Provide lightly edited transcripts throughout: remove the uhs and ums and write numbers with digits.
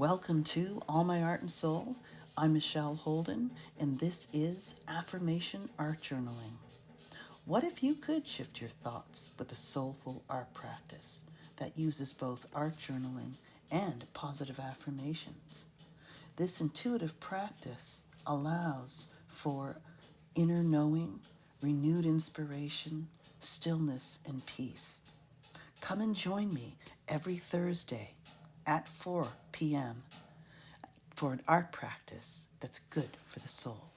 Welcome to All My Art and Soul. I'm Michelle Holden, and this is Affirmation Art Journaling. What if you could shift your thoughts with a soulful art practice that uses both art journaling and positive affirmations? This intuitive practice allows for inner knowing, renewed inspiration, stillness, and peace. Come and join me every Thursday at 4 p.m. for an art practice that's good for the soul.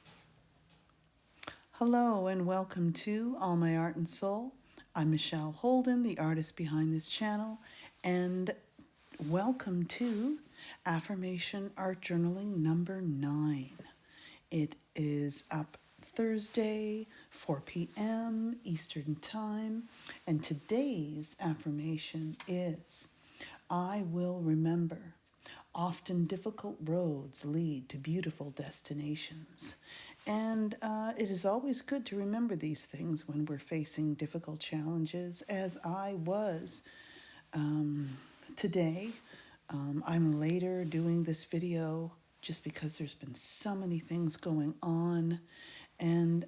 Hello and welcome to All My Art and Soul. I'm Michelle Holden, the artist behind this channel, and welcome to Affirmation Art Journaling number 9. It is up Thursday, 4 p.m. Eastern Time, and today's affirmation is, I will remember. Often difficult roads lead to beautiful destinations. And it is always good to remember these things when we're facing difficult challenges, as I was today. I'm later doing this video just because there's been so many things going on. And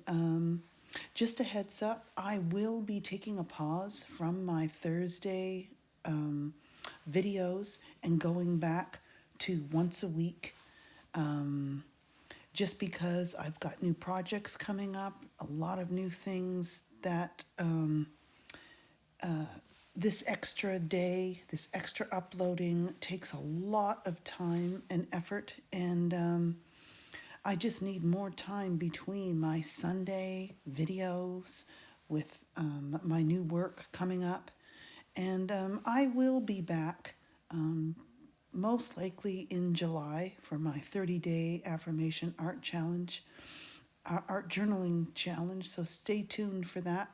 just a heads up, I will be taking a pause from my Thursday videos and going back to once a week, just because I've got new projects coming up, a lot of new things that this extra day, this extra uploading takes a lot of time and effort, and I just need more time between my Sunday videos with my new work coming up, and I will be back most likely in July for my 30-day affirmation art challenge, art journaling challenge, so stay tuned for that.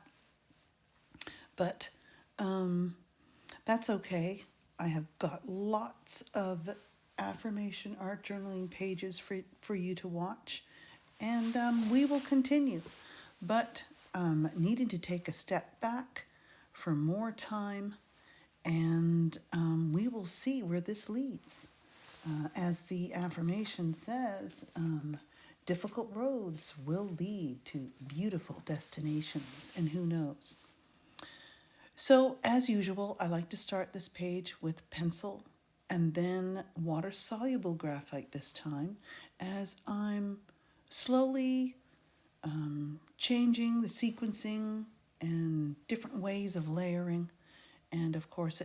But that's okay. I have got lots of affirmation art journaling pages for you to watch, and we will continue. But needed to take a step back for more time, and we will see where this leads. As the affirmation says, difficult roads will lead to beautiful destinations, and who knows. So, as usual, I like to start this page with pencil and then water-soluble graphite this time, as I'm slowly changing the sequencing and different ways of layering. And of course,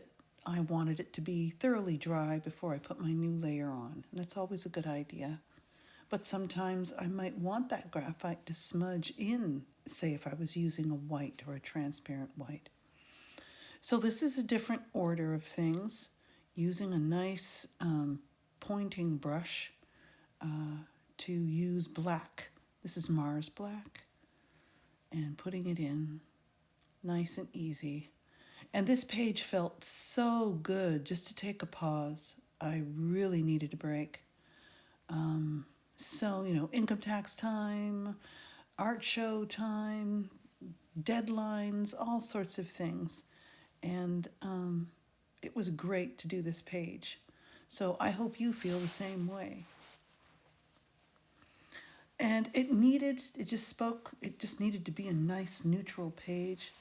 I wanted it to be thoroughly dry before I put my new layer on. And that's always a good idea. But sometimes I might want that graphite to smudge in, say if I was using a white or a transparent white. So this is a different order of things, using a nice pointing brush to use black. This is Mars Black, and putting it in nice and easy. And this page felt so good just to take a pause. I really needed a break. So, income tax time, art show time, deadlines, all sorts of things. And it was great to do this page. So I hope you feel the same way. And it just needed to be a nice neutral page,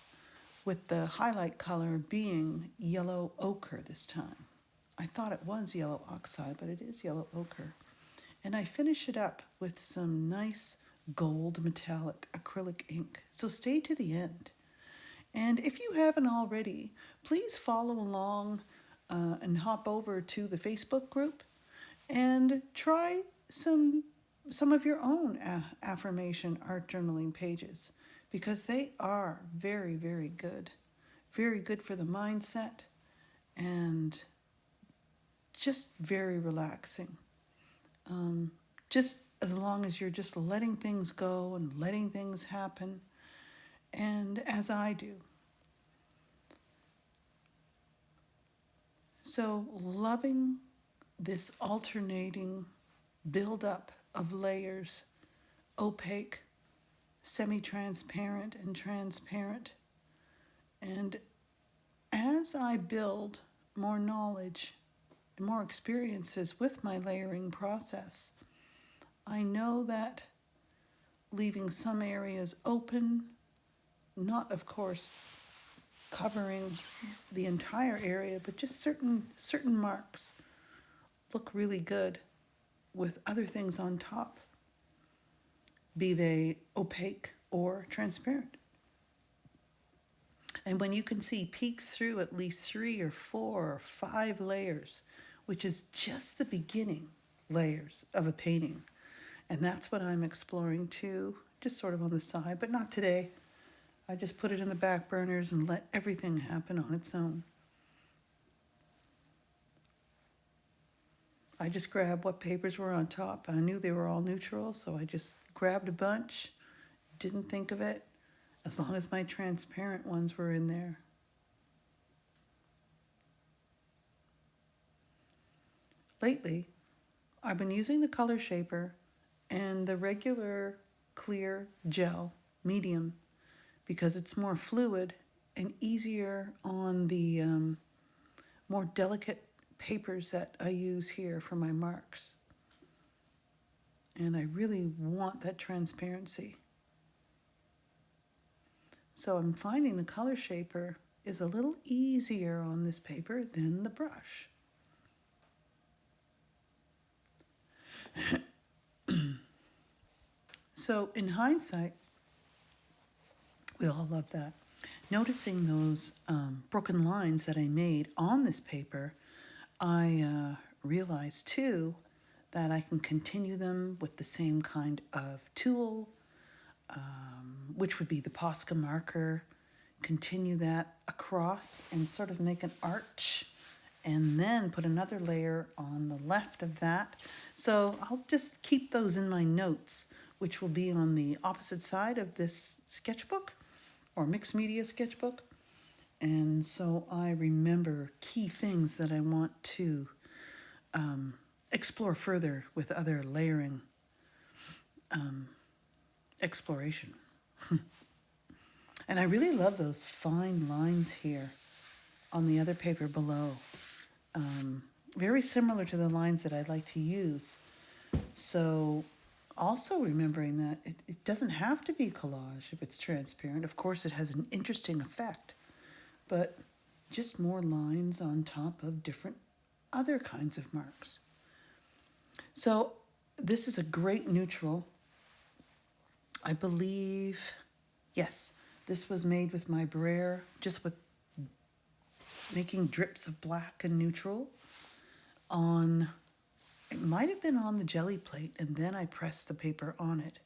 with the highlight color being yellow ochre this time. I thought it was yellow oxide, but it is yellow ochre. And I finish it up with some nice gold metallic acrylic ink. So stay to the end. And if you haven't already, please follow along and hop over to the Facebook group and try some of your own affirmation art journaling pages, because they are very, very good. Very good for the mindset, and just very relaxing. Just as long as you're just letting things go and letting things happen, and as I do. So loving this alternating buildup of layers, opaque, semi-transparent, and transparent. And as I build more knowledge more experiences with my layering process, I know that leaving some areas open, not of course covering the entire area, but just certain marks look really good with other things on top, be they opaque or transparent. And when you can see peeks through at least 3 or 4 or 5 layers, which is just the beginning layers of a painting, and that's what I'm exploring too, just sort of on the side, but not today. I just put it in the back burners and let everything happen on its own. I just grabbed what papers were on top. I knew they were all neutral, so I just grabbed a bunch, didn't think of it, as long as my transparent ones were in there. Lately, I've been using the color shaper and the regular clear gel medium because it's more fluid and easier on the more delicate papers that I use here for my marks. And I really want that transparency. So I'm finding the color shaper is a little easier on this paper than the brush. So in hindsight, we all love that. Noticing those broken lines that I made on this paper, I realized too that I can continue them with the same kind of tool, which would be the Posca marker, continue that across and sort of make an arch, and then put another layer on the left of that. So I'll just keep those in my notes, which will be on the opposite side of this sketchbook or mixed media sketchbook. And so I remember key things that I want to explore further with other layering exploration. And I really love those fine lines here on the other paper below. Very similar to the lines that I like to use. So also remembering that it doesn't have to be collage if it's transparent. Of course, it has an interesting effect, but just more lines on top of different other kinds of marks. So this is a great neutral. I believe, yes, this was made with my brayer, just with making drips of black and neutral on, it might have been on the jelly plate, and then I pressed the paper on it.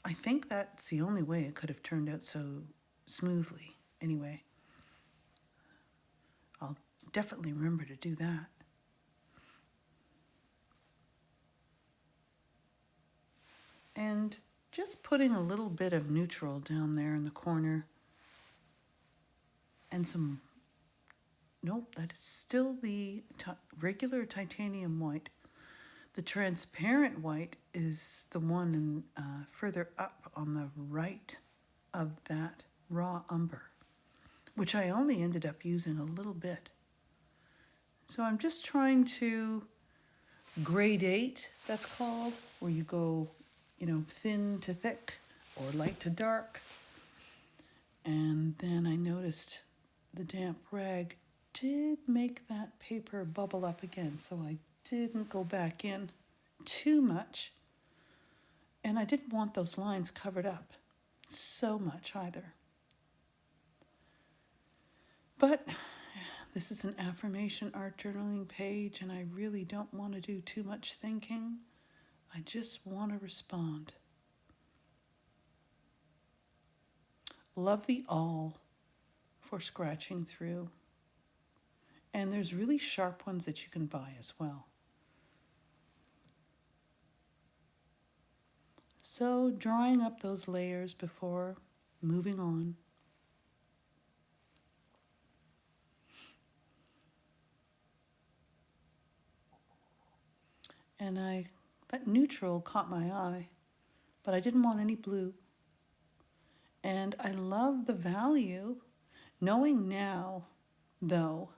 I think that's the only way it could have turned out so smoothly. Anyway, I'll definitely remember to do that. And just putting a little bit of neutral down there in the corner and some, nope, that is still the regular titanium white. The transparent white is the one further up on the right of that raw umber, which I only ended up using a little bit. So I'm just trying to gradate, that's called, where you go, thin to thick or light to dark. And then I noticed the damp rag did make that paper bubble up again, so I didn't go back in too much. And I didn't want those lines covered up so much either. But this is an affirmation art journaling page, and I really don't want to do too much thinking. I just want to respond. Love the awl for scratching through. And there's really sharp ones that you can buy as well. So drawing up those layers before moving on. And that neutral caught my eye, but I didn't want any blue. And I love the value, knowing now, though,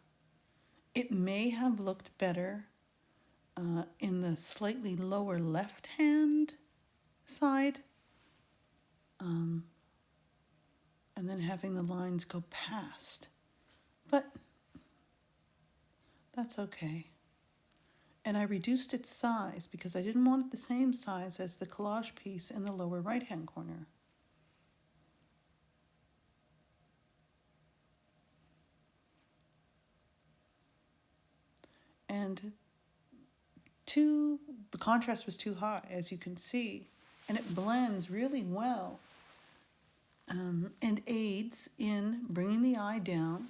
It may have looked better in the slightly lower left-hand side, and then having the lines go past. But that's okay. And I reduced its size because I didn't want it the same size as the collage piece in the lower right-hand corner. And the contrast was too high, as you can see, and it blends really well and aids in bringing the eye down,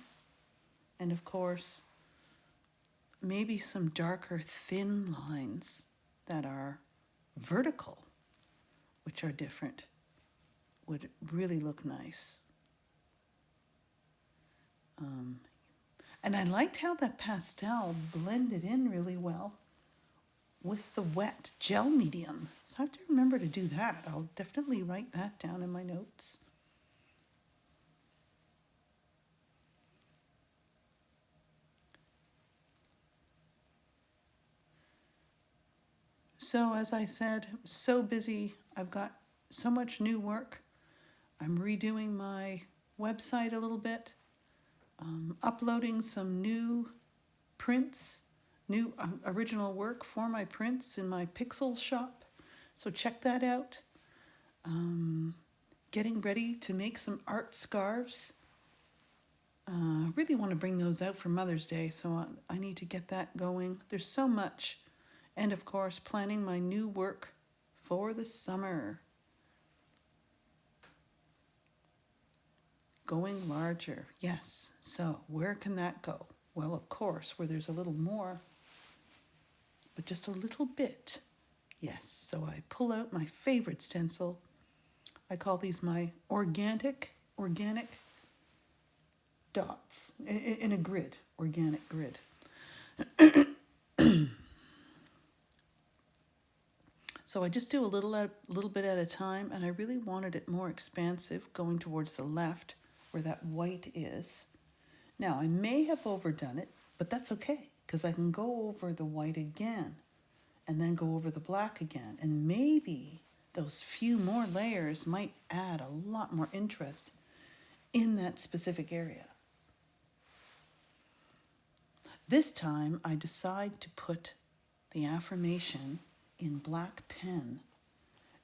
and of course maybe some darker thin lines that are vertical, which are different, would really look nice. And I liked how that pastel blended in really well with the wet gel medium. So I have to remember to do that. I'll definitely write that down in my notes. So as I said, I'm so busy. I've got so much new work. I'm redoing my website a little bit, uploading some new prints, new original work for my prints in my Pixel shop. So check that out. Getting ready to make some art scarves. Really want to bring those out for Mother's Day, so I need to get that going. There's so much. And of course, planning my new work for the summer. Going larger, yes. So where can that go? Well, of course, where there's a little more, but just a little bit. Yes, so I pull out my favorite stencil. I call these my organic dots in a grid, organic grid. So I just do a little bit at a time, and I really wanted it more expansive, going towards the left where that white is. Now, I may have overdone it, but that's okay, because I can go over the white again and then go over the black again, and maybe those few more layers might add a lot more interest in that specific area. This time, I decide to put the affirmation in black pen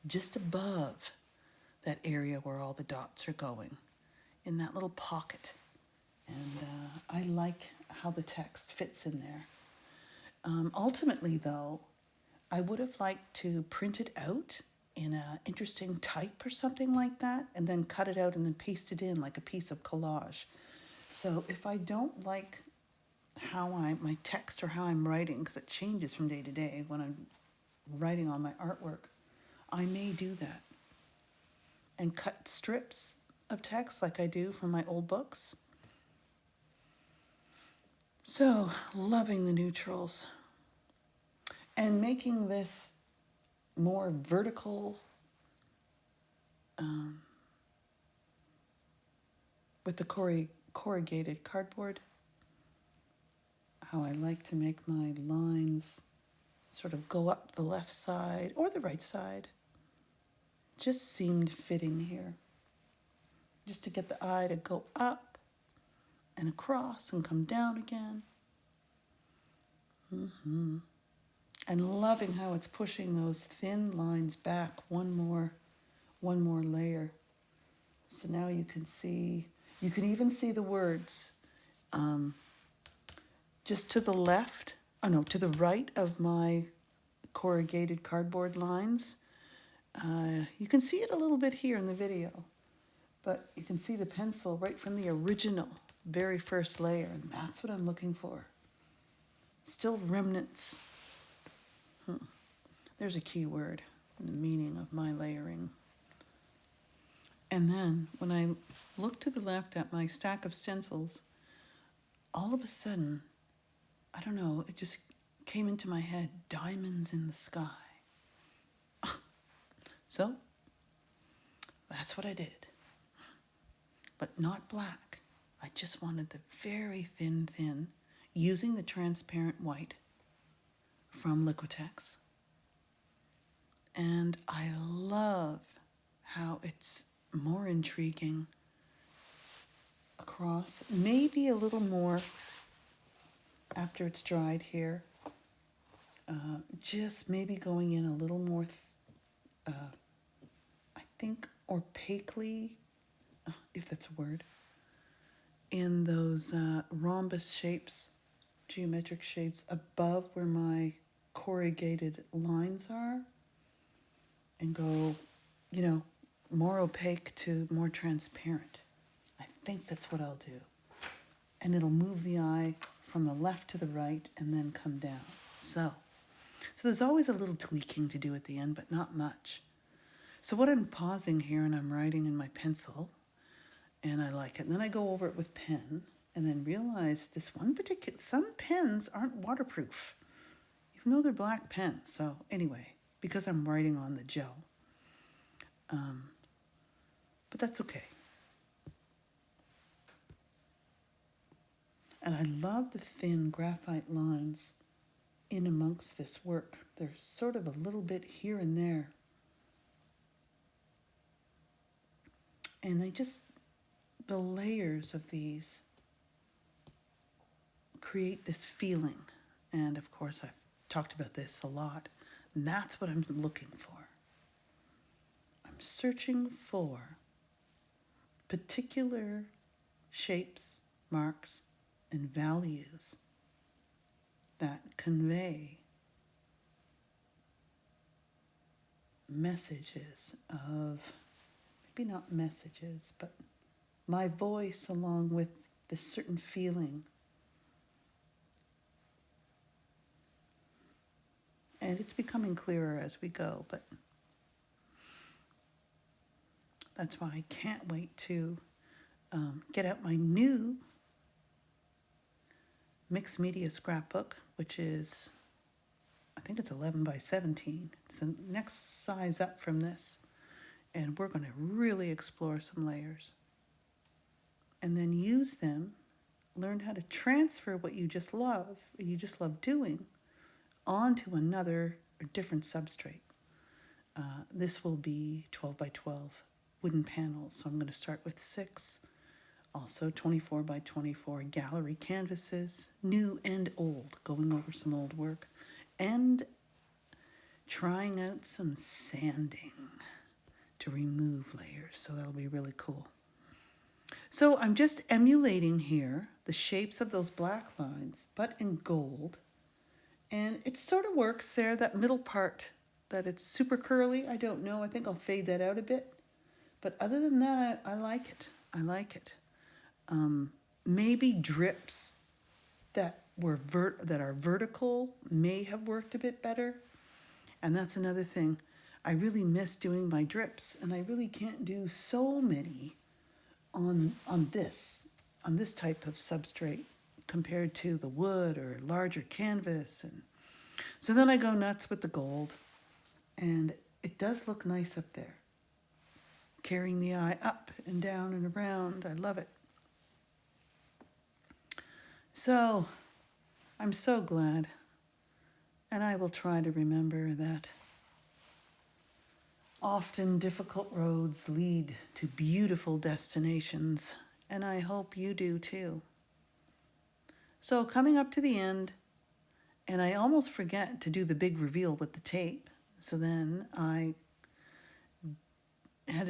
just above that area where all the dots are going, in that little pocket. And I like how the text fits in there. Ultimately, though, I would have liked to print it out in an interesting type or something like that, and then cut it out and then paste it in like a piece of collage. So if I don't like my text or how I'm writing, because it changes from day to day when I'm writing on my artwork, I may do that and cut strips of text like I do from my old books. So, loving the neutrals and making this more vertical with the corrugated cardboard. How I like to make my lines sort of go up the left side or the right side. Just seemed fitting here. Just to get the eye to go up and across and come down again. And loving how it's pushing those thin lines back one more layer. So now you can even see the words just to the left, to the right of my corrugated cardboard lines. You can see it a little bit here in the video, but you can see the pencil right from the original, very first layer, and that's what I'm looking for. Still remnants. There's a key word in the meaning of my layering. And then when I look to the left at my stack of stencils, all of a sudden, I don't know, it just came into my head, diamonds in the sky. So, that's what I did. But not black. I just wanted the very thin, using the transparent white from Liquitex. And I love how it's more intriguing across, maybe a little more after it's dried here. Just maybe going in a little more, I think, opaquely, if that's a word, in those rhombus shapes, geometric shapes above where my corrugated lines are, and go, more opaque to more transparent. I think that's what I'll do. And it'll move the eye from the left to the right and then come down. So there's always a little tweaking to do at the end, but not much. So what I'm pausing here and I'm writing in my pencil, and I like it. And then I go over it with pen and then realize some pens aren't waterproof, even though they're black pens. So anyway, because I'm writing on the gel. But that's okay. And I love the thin graphite lines in amongst this work. They're sort of a little bit here and there. And the layers of these create this feeling. And of course, I've talked about this a lot. And that's what I'm looking for. I'm searching for particular shapes, marks, and values that convey messages of, maybe not messages, but my voice along with this certain feeling. And it's becoming clearer as we go, but that's why I can't wait to get out my new mixed media scrapbook, which is, I think it's 11 by 17. It's the next size up from this. And we're going to really explore some layers. And then use them, learn how to transfer what you just love doing, onto another or different substrate. This will be 12 by 12 wooden panels. So I'm going to start with 6. Also 24 by 24 gallery canvases, new and old, going over some old work, and trying out some sanding to remove layers. So that'll be really cool. So I'm just emulating here the shapes of those black lines, but in gold. And it sort of works there, that middle part, that it's super curly. I don't know. I think I'll fade that out a bit. But other than that, I like it. I like it. Maybe drips that are vertical may have worked a bit better. And that's another thing. I really miss doing my drips, and I really can't do so many on this type of substrate compared to the wood or larger canvas. And so then I go nuts with the gold, and it does look nice up there, carrying the eye up and down and around. I love it. So I'm so glad, and I will try to remember that often difficult roads lead to beautiful destinations, and I hope you do too. So coming up to the end, and I almost forget to do the big reveal with the tape, so then I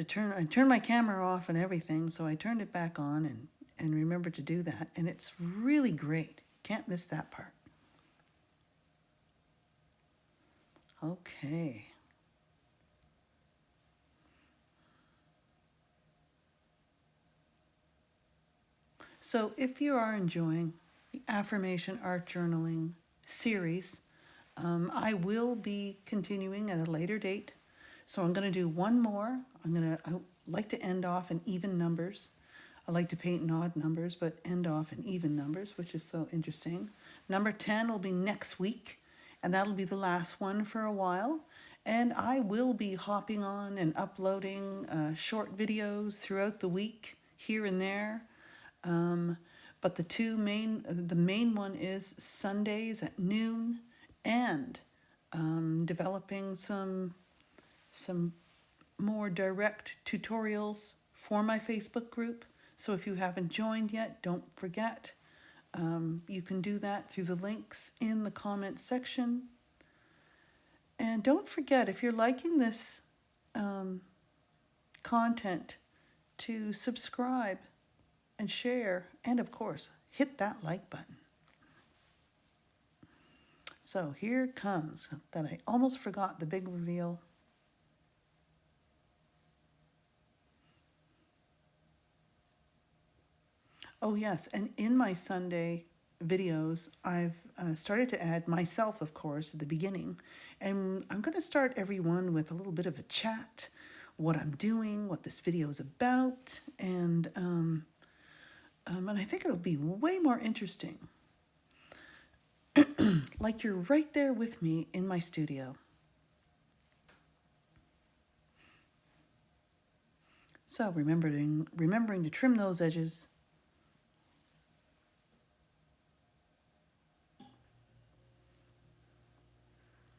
turned my camera off and everything, so I turned it back on and remembered to do that, and it's really great. Can't miss that part. Okay. So if you are enjoying the Affirmation Art Journaling series, I will be continuing at a later date. So I'm going to do one more. I like to end off in even numbers. I like to paint in odd numbers, but end off in even numbers, which is so interesting. Number 10 will be next week, and that'll be the last one for a while. And I will be hopping on and uploading short videos throughout the week, here and there. But But the main one is Sundays at noon, and developing some more direct tutorials for my Facebook group. So if you haven't joined yet, don't forget. You can do that through the links in the comments section. And don't forget, if you're liking this content, to subscribe and share, and of course, hit that like button. So here comes, that I almost forgot the big reveal. Oh yes, and in my Sunday videos, I've started to add myself, of course, at the beginning. And I'm going to start every one with a little bit of a chat, what I'm doing, what this video is about, and I think it'll be way more interesting. Like you're right there with me in my studio. So remembering to trim those edges.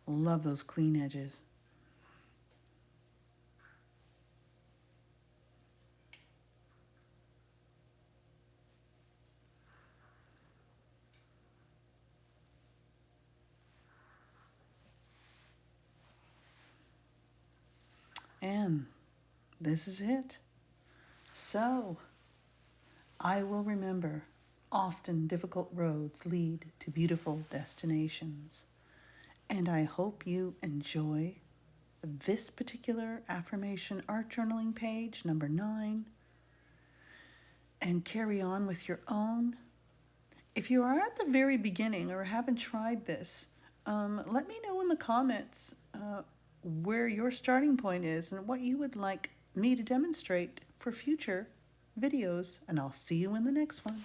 Love those clean edges. And this is it. So, I will remember, often difficult roads lead to beautiful destinations. And I hope you enjoy this particular affirmation art journaling page, number 9, and carry on with your own. If you are at the very beginning or haven't tried this, let me know in the comments where your starting point is and what you would like me to demonstrate for future videos, and I'll see you in the next one.